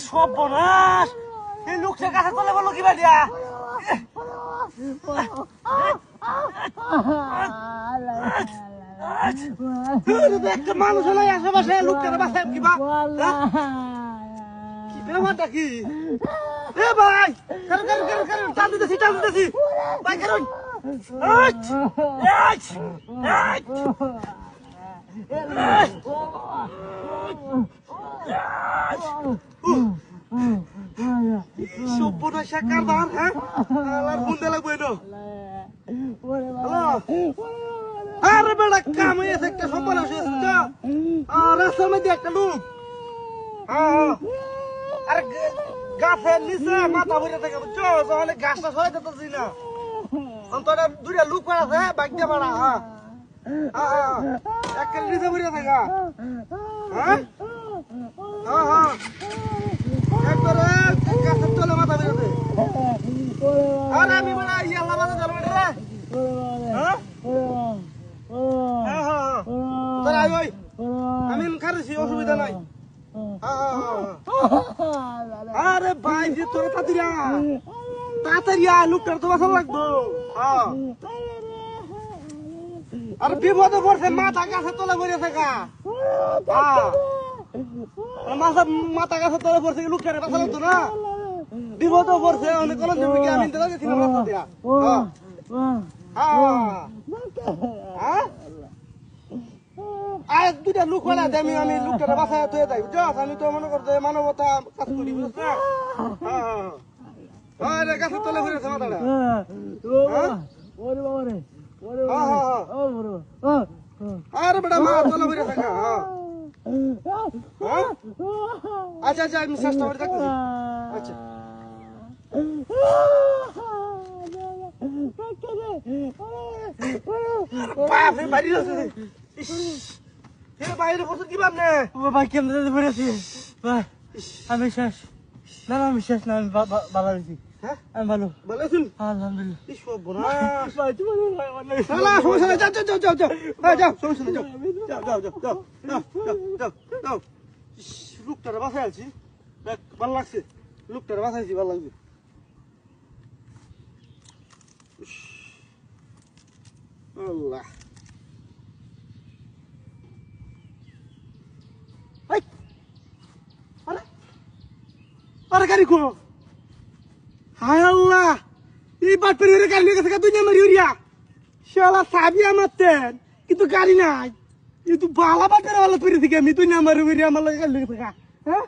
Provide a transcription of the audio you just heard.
সর্বনাশ এই লোকটার কাছে চলে বললো কি বাড়িয়া একটা মানুষ হলো আশেপাশে লোকটার বাসায় কি বা কি ব্যাপারটা কি এ ভাই টান দিতেছি ভাই কারণ সভ্যনাশা কারবার হ্যাঁ আর বুন্দে লাগবে না আরে বেড়া কাম হয়েছে একটা সর্বনাশ হয়েছে আর রাস্তার মধ্যে একটা লোক আর গাছের নিচে মাথা ভরে থাকে বুঝছো তাহলে গাছটা সরে যেতেছি না অন্তত দুইটা লোক আছে বাইক দিয়ে বাড়া একটা নিচে ভরে থাকা হ্যাঁ একবারে গাছের তলে মাথা বেরোতে আর আমি বলা ইয়াল্লা মাথা চলবে রে আমি খারেছি অসুবিধা নাই আরে ভাই যে তোরা তাড়াতাড়ি লোকটার তো বাসা লাগবো আর বিপদে পড়ছে মাথা গাছে তলে পড়ে থাকা মাথা গাছে তলে পড়ছে লোকটারে বাসা লাগতো না বিপদে পড়ছে অনেক কলম দেবে আমি গেছিলাম রাস্তা দিয়া আর দুইটা লোক হলে আমি লোকটা বাসায় তুই যাই বুঝছ আমি তো মনে করতে মানবতা কাজ করি বুঝছ না গাছের তলে ঘুরেছে মাথাটা আরে বেটা মা তলে ঘুরে থাকা আচ্ছা আমি চেষ্টা করে থাকতেছি আচ্ছা বাপরে বাড়ি আছে বাইরে বসে কি ভাবনে ভাই কেমন পড়েছি ভাই আমি শেষ না আমি শেষ না আমি ভালো আছি হ্যাঁ আমি ভালো আছেন আলহামদুলিল্লাহ কি সর্বনাশ ভাই তুমি সমস্যা নাই যাও সমস্যা নাই যাও লোকটারে বাসায় আছি ভালো লাগছে লোকটারে বাসাইছি ভালো লাগছে আল্লাহ আরে গাড়ি কো হায় আল্লাহ এই বাটপের গাড়ি নিয়ে গেছে দুনিয়া মারি উড়িয়া শালা সাবিয়া মারতেন কিন্তু গাড়ি নাই কিন্তু বালা বাটের वाला পেরে থেকে আমি দুনিয়া মারি উড়িয়া আমার গাড়ি নিয়ে গেছে হ্যাঁ